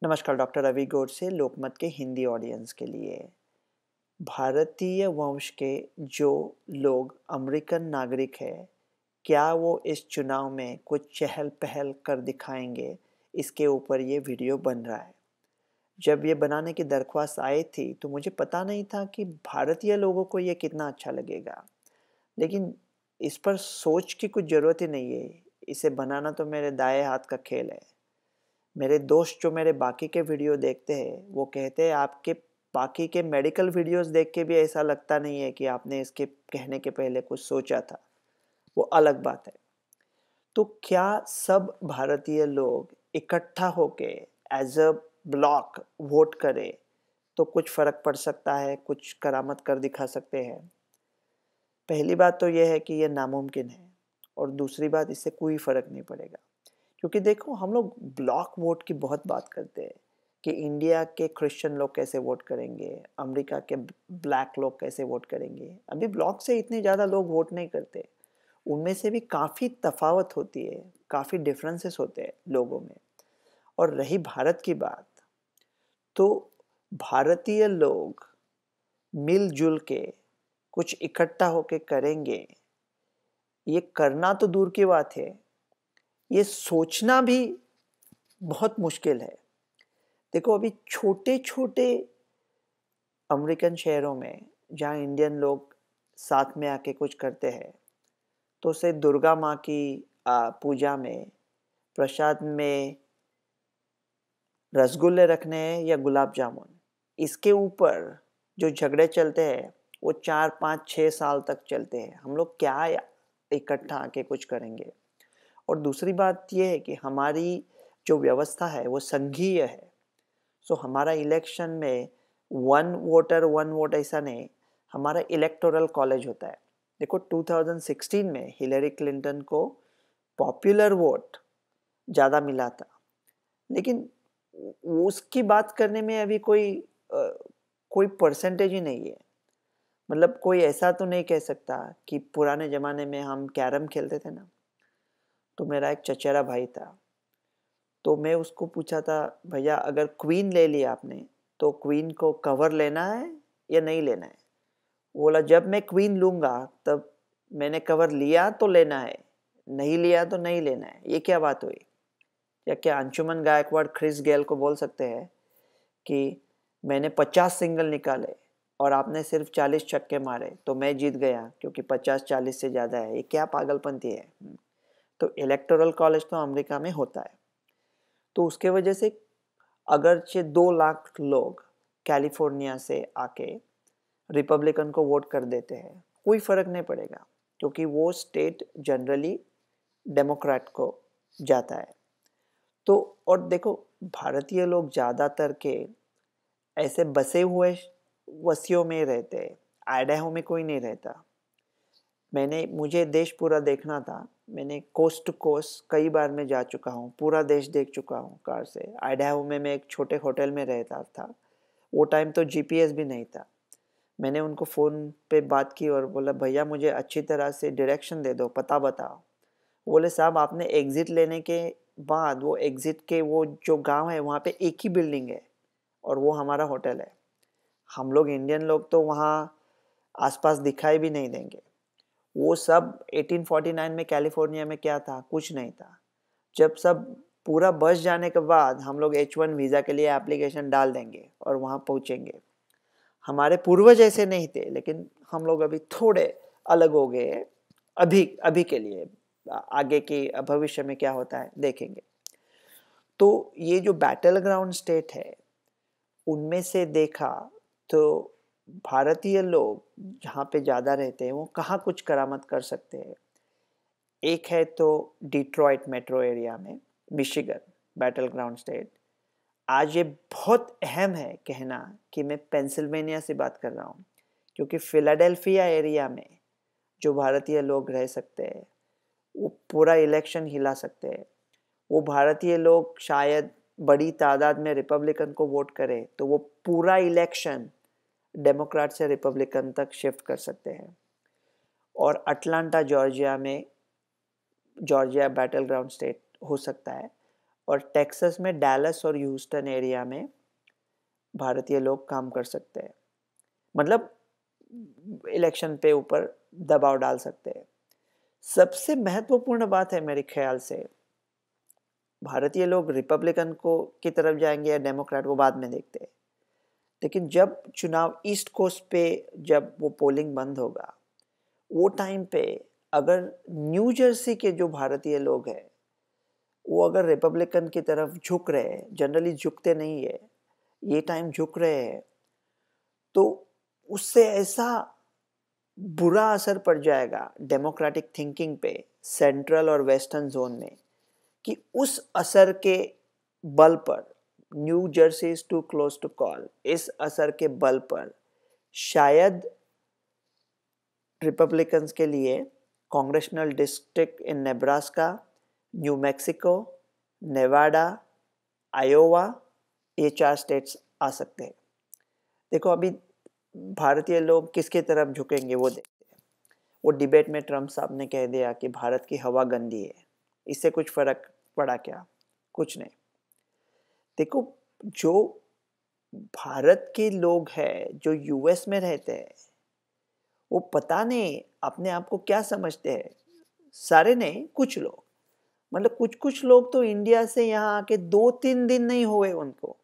नमस्कार, डॉक्टर रवि गौड़ से लोकमत के हिंदी ऑडियंस के लिए। भारतीय वंश के जो लोग अमेरिकन नागरिक हैं, क्या वो इस चुनाव में कुछ चहल-पहल कर दिखाएँगे? इसके ऊपर ये वीडियो बन रहा है। जब ये बनाने की दरख्वास्त आई थी, तो मुझे पता नहीं था कि भारतीय लोगों को ये कितना अच्छा लगेगा। लेकिन इस पर सोच की कुछ ज़रूरत ही नहीं है। इसे बनाना तो मेरे दाएँ हाथ का खेल है। मेरे दोस्त जो मेरे बाकी के वीडियो देखते हैं, वो कहते हैं आपके बाकी के मेडिकल वीडियोस देख के भी ऐसा लगता नहीं है कि आपने इसके कहने के पहले कुछ सोचा था। वो अलग बात है। तो क्या सब भारतीय लोग इकट्ठा होके एज अ ब्लॉक वोट करें तो कुछ फ़र्क पड़ सकता है, कुछ करामत कर दिखा सकते हैं? पहली बात तो ये है कि ये नामुमकिन है और दूसरी बात इससे कोई फ़र्क नहीं पड़ेगा। क्योंकि देखो हम लोग ब्लॉक वोट की बहुत बात करते हैं कि इंडिया के क्रिश्चियन लोग कैसे वोट करेंगे, अमेरिका के ब्लैक लोग कैसे वोट करेंगे। अभी ब्लॉक से इतने ज़्यादा लोग वोट नहीं करते। उनमें से भी काफ़ी तफावत होती है, काफ़ी डिफरेंसेस होते हैं लोगों में। और रही भारत की बात, तो भारतीय लोग मिलजुल के कुछ इकट्ठा होके करेंगे, ये करना तो दूर की बात है, ये सोचना भी बहुत मुश्किल है। देखो अभी छोटे-छोटे अमेरिकन शहरों में जहाँ इंडियन लोग साथ में आके कुछ करते हैं, तो उसे दुर्गा माँ की पूजा में प्रसाद में रसगुल्ले रखने हैं या गुलाब जामुन, इसके ऊपर जो झगड़े चलते हैं वो 4, 5, 6 साल तक चलते हैं। हम लोग क्या इकट्ठा आके कुछ करेंगे? और दूसरी बात ये है कि हमारी जो व्यवस्था है वो संघीय है। सो हमारा इलेक्शन में वन वोटर वन वोट ऐसा नहीं, हमारा इलेक्टोरल कॉलेज होता है। देखो 2016 में हिलरी क्लिंटन को पॉपुलर वोट ज़्यादा मिला था, लेकिन उसकी बात करने में अभी कोई परसेंटेज ही नहीं है। मतलब कोई ऐसा तो नहीं कह सकता कि पुराने ज़माने में हम कैरम खेलते थे ना, तो मेरा एक चचेरा भाई था, तो मैं उसको पूछा था, भैया अगर क्वीन ले लिया आपने तो क्वीन को कवर लेना है या नहीं लेना है? वो बोला जब मैं क्वीन लूँगा तब मैंने कवर लिया तो लेना है, नहीं लिया तो नहीं लेना है। ये क्या बात हुई? या क्या अंशुमन गायकवाड़ क्रिस गेल को बोल सकते हैं कि मैंने 50 सिंगल निकाले और आपने सिर्फ 40 छक्के मारे तो मैं जीत गया क्योंकि 50-40 से ज़्यादा है। ये क्या पागलपंती है? तो इलेक्टोरल कॉलेज तो अमेरिका में होता है। तो उसके वजह से अगरचे 2 लाख लोग कैलिफोर्निया से आके रिपब्लिकन को वोट कर देते हैं, कोई फ़र्क नहीं पड़ेगा क्योंकि वो स्टेट जनरली डेमोक्रेट को जाता है। तो और देखो भारतीय लोग ज़्यादातर के ऐसे बसे हुए वस्तियों में रहते हैं, आइडाहो में कोई नहीं रहता। मुझे देश पूरा देखना था। मैंने कोस्ट टू कोस्ट कई बार मैं जा चुका हूँ, पूरा देश देख चुका हूँ कार से। आइडाहो में मैं एक छोटे होटल में रहता था। वो टाइम तो जीपीएस भी नहीं था। मैंने उनको फ़ोन पे बात की और बोला भैया मुझे अच्छी तरह से डायरेक्शन दे दो, पता बताओ। वो बोले साहब आपने एग्ज़िट लेने के बाद वो एग्ज़िट के वो जो गाँव है वहाँ पे एक ही बिल्डिंग है और वो हमारा होटल है। हम लोग इंडियन लोग तो वहाँ आस-पास दिखाई भी नहीं देंगे। वो सब 1849 में कैलिफोर्निया में क्या था? कुछ नहीं था। जब सब पूरा बस जाने के बाद हम लोग H1 वीज़ा के लिए एप्लीकेशन डाल देंगे और वहाँ पहुँचेंगे। हमारे पूर्वज ऐसे नहीं थे, लेकिन हम लोग अभी थोड़े अलग हो गए हैं। अभी अभी के लिए आगे के भविष्य में क्या होता है देखेंगे। तो ये जो बैटल ग्राउंड स्टेट है, उनमें से देखा तो भारतीय लोग जहाँ पे ज़्यादा रहते हैं वो कहाँ कुछ करामत कर सकते हैं। एक है तो डिट्रॉइट मेट्रो एरिया में, मिशिगन बैटल ग्राउंड स्टेट। आज ये बहुत अहम है कहना कि मैं पेंसिल्वेनिया से बात कर रहा हूँ, क्योंकि फिलाडेल्फिया एरिया में जो भारतीय लोग रह सकते हैं वो पूरा इलेक्शन हिला सकते हैं। वो भारतीय लोग शायद बड़ी तादाद में रिपब्लिकन को वोट करें तो वो पूरा इलेक्शन डेमोक्रेट से रिपब्लिकन तक शिफ्ट कर सकते हैं। और अटलांटा जॉर्जिया में, जॉर्जिया बैटल ग्राउंड स्टेट हो सकता है, और टेक्सास में डैलस और ह्यूस्टन एरिया में भारतीय लोग काम कर सकते हैं, मतलब इलेक्शन पे ऊपर दबाव डाल सकते हैं। सबसे महत्वपूर्ण बात है मेरे ख्याल से, भारतीय लोग रिपब्लिकन को की तरफ जाएंगे या डेमोक्रेट को बाद में देखते हैं, लेकिन जब चुनाव ईस्ट कोस्ट पे जब वो पोलिंग बंद होगा, वो टाइम पे अगर न्यू जर्सी के जो भारतीय लोग हैं वो अगर रिपब्लिकन की तरफ झुक रहे हैं, जनरली झुकते नहीं है, ये टाइम झुक रहे हैं, तो उससे ऐसा बुरा असर पड़ जाएगा डेमोक्रेटिक थिंकिंग पे सेंट्रल और वेस्टर्न जोन में, कि उस असर के बल पर, New Jersey is too close to call, इस असर के बल पर शायद रिपब्लिकन्स के लिए congressional district in Nebraska, New Mexico, Nevada, Iowa, ये 4 स्टेट्स आ सकते हैं। देखो अभी भारतीय लोग किसके तरफ झुकेंगे वो देखते हैं। वो डिबेट में ट्रम्प साहब ने कह दिया कि भारत की हवा गंदी है, इससे कुछ फर्क पड़ा क्या? कुछ नहीं। देखो जो भारत के लोग हैं जो यूएस में रहते हैं, वो पता नहीं अपने आप को क्या समझते हैं, सारे नहीं, कुछ लोग, मतलब कुछ कुछ लोग तो इंडिया से यहाँ आके 2-3 दिन नहीं हुए उनको,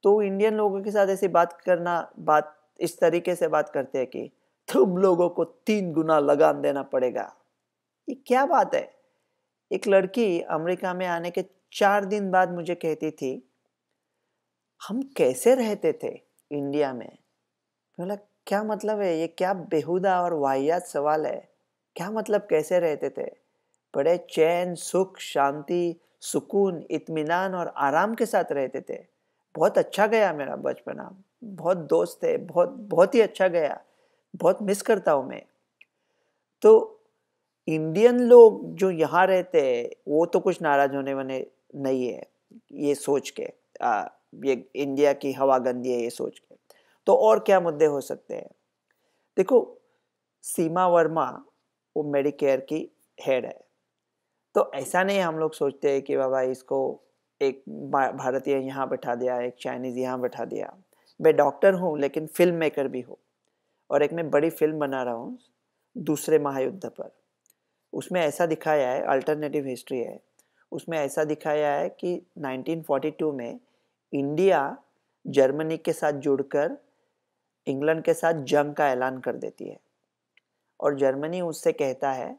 तो इंडियन लोगों के साथ ऐसी बात इस तरीके से बात करते हैं कि तुम लोगों को 3 गुना लगान देना पड़ेगा। ये क्या बात है? एक लड़की अमेरिका में आने के 4 दिन बाद मुझे कहती थी, हम कैसे रहते थे इंडिया में? बोला क्या मतलब है, ये क्या बेहुदा और वाहियात सवाल है, क्या मतलब कैसे रहते थे? बड़े चैन, सुख, शांति, सुकून, इत्मीनान और आराम के साथ रहते थे। बहुत अच्छा गया मेरा बचपना, बहुत दोस्त थे, बहुत ही अच्छा गया, बहुत मिस करता हूँ मैं। तो इंडियन लोग जो यहाँ रहते हैं वो तो कुछ नाराज होने वाले नहीं है ये सोच के, ये इंडिया की हवा गंदी है ये सोच के। तो और क्या मुद्दे हो सकते हैं? देखो सीमा वर्मा वो मेडिकेयर की हेड है, तो ऐसा नहीं हम लोग सोचते हैं कि बाबा इसको एक भारतीय यहाँ बैठा दिया, एक चाइनीज़ यहाँ बैठा दिया। मैं डॉक्टर हूँ लेकिन फिल्म मेकर भी हूँ, और एक मैं बड़ी फिल्म बना रहा हूँ दूसरे महायुद्ध पर। उसमें ऐसा दिखाया है, अल्टरनेटिव हिस्ट्री है, उसमें ऐसा दिखाया है कि 1942 में इंडिया जर्मनी के साथ जुड़कर इंग्लैंड के साथ जंग का ऐलान कर देती है, और जर्मनी उससे कहता है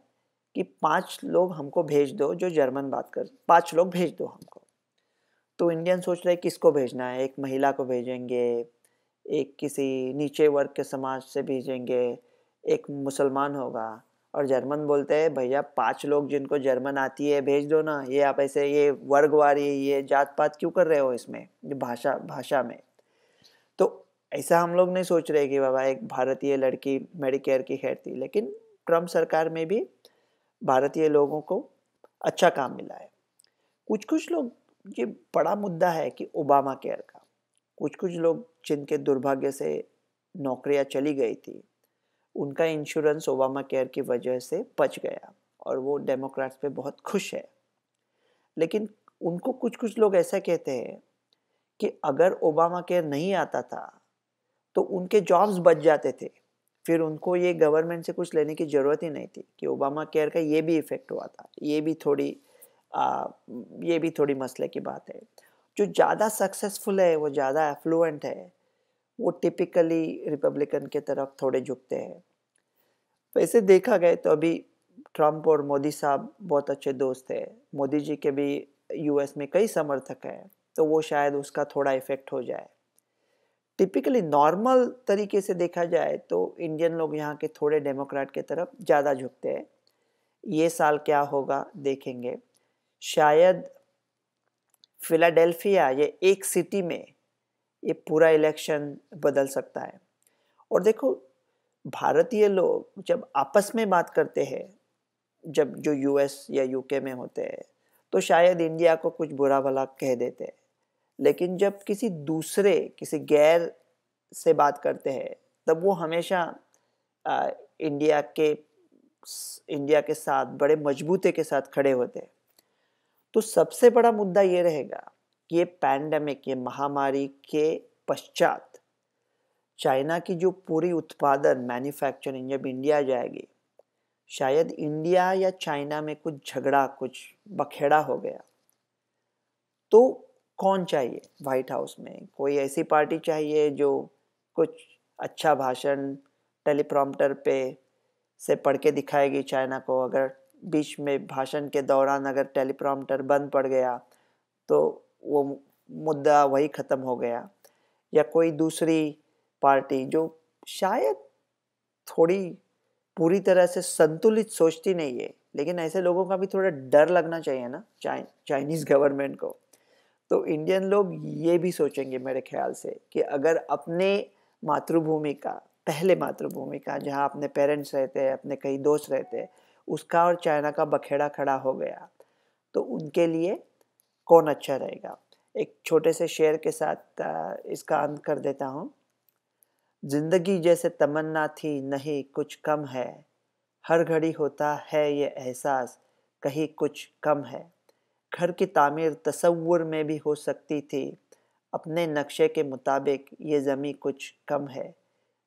कि 5 लोग हमको भेज दो जो जर्मन बात कर, 5 लोग भेज दो हमको। तो इंडियन सोच रहे किसको भेजना है, एक महिला को भेजेंगे, एक किसी नीचे वर्ग के समाज से भेजेंगे, एक मुसलमान होगा। और जर्मन बोलते हैं भैया 5 लोग जिनको जर्मन आती है भेज दो ना, ये आप ऐसे ये वर्गवारी, ये जात पात क्यों कर रहे हो इसमें, भाषा में। तो ऐसा हम लोग नहीं सोच रहे कि बाबा एक भारतीय लड़की मेडिकेयर की हेड थी, लेकिन ट्रम्प सरकार में भी भारतीय लोगों को अच्छा काम मिला है। कुछ कुछ लोग, ये बड़ा मुद्दा है कि ओबामा केयर का, कुछ कुछ लोग जिनके दुर्भाग्य से नौकरियां चली गई थी, उनका इंश्योरेंस ओबामा केयर की वजह से बच गया और वो डेमोक्रेट्स पे बहुत खुश है। लेकिन उनको कुछ कुछ लोग ऐसा कहते हैं कि अगर ओबामा केयर नहीं आता था तो उनके जॉब्स बच जाते थे, फिर उनको ये गवर्नमेंट से कुछ लेने की ज़रूरत ही नहीं थी, कि ओबामा केयर का ये भी इफ़ेक्ट हुआ था। ये भी थोड़ी मसले की बात है। जो ज़्यादा सक्सेसफुल है, वो ज़्यादा एफ्लुएंट है, वो टिपिकली रिपब्लिकन के तरफ थोड़े झुकते हैं। वैसे देखा गया तो अभी ट्रम्प और मोदी साहब बहुत अच्छे दोस्त हैं। मोदी जी के भी यूएस में कई समर्थक हैं, तो वो शायद उसका थोड़ा इफ़ेक्ट हो जाए। टिपिकली नॉर्मल तरीके से देखा जाए तो इंडियन लोग यहाँ के थोड़े डेमोक्रेट के तरफ ज़्यादा झुकते हैं। ये साल क्या होगा देखेंगे। शायद फिलाडेल्फिया, ये एक सिटी में ये पूरा इलेक्शन बदल सकता है। और देखो भारतीय लोग जब आपस में बात करते हैं, जब जो यूएस या यूके में होते हैं, तो शायद इंडिया को कुछ बुरा भला कह देते हैं, लेकिन जब किसी गैर से बात करते हैं तब वो हमेशा आ, इंडिया के साथ बड़े मजबूती के साथ खड़े होते हैं। तो सबसे बड़ा मुद्दा ये रहेगा कि ये पैंडेमिक, ये महामारी के पश्चात चाइना की जो पूरी उत्पादन मैन्युफैक्चरिंग जब इंडिया जाएगी, शायद इंडिया या चाइना में कुछ झगड़ा, कुछ बखेड़ा हो गया, तो कौन चाहिए व्हाइट हाउस में? कोई ऐसी पार्टी चाहिए जो कुछ अच्छा भाषण टेलीप्रॉम्प्टर पे से पढ़ के दिखाएगी चाइना को। अगर बीच में भाषण के दौरान अगर टेलीप्रॉम्प्टर बंद पड़ गया तो वो मुद्दा वही ख़त्म हो गया। या कोई दूसरी पार्टी जो शायद थोड़ी पूरी तरह से संतुलित सोचती नहीं है, लेकिन ऐसे लोगों का भी थोड़ा डर लगना चाहिए ना चाइनीज़ गवर्नमेंट को। तो इंडियन लोग ये भी सोचेंगे मेरे ख्याल से कि अगर अपने मातृभूमि का, पहले मातृभूमि का, जहाँ अपने पेरेंट्स रहते हैं, अपने कई दोस्त रहते हैं, उसका और चाइना का बखेड़ा खड़ा हो गया, तो उनके लिए कौन अच्छा रहेगा। एक छोटे से शेर के साथ इसका अंत कर देता हूँ। जिंदगी जैसे तमन्ना थी, नहीं कुछ कम है, हर घड़ी होता है ये एहसास, कहीं कुछ कम है। घर की तामीर तसव्वुर में भी हो सकती थी, अपने नक्शे के मुताबिक ये ज़मीं कुछ कम है।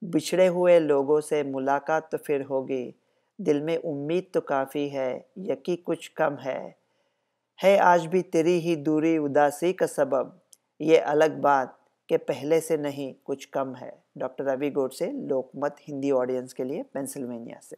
बिछड़े हुए लोगों से मुलाकात तो फिर होगी, दिल में उम्मीद तो काफ़ी है, यकी कुछ कम है आज भी तेरी ही दूरी उदासी का सबब, ये अलग बात कि पहले से नहीं कुछ कम है। डॉक्टर रवि गोडसे, लोकमत हिंदी ऑडियंस के लिए, पेंसिल्वेनिया से।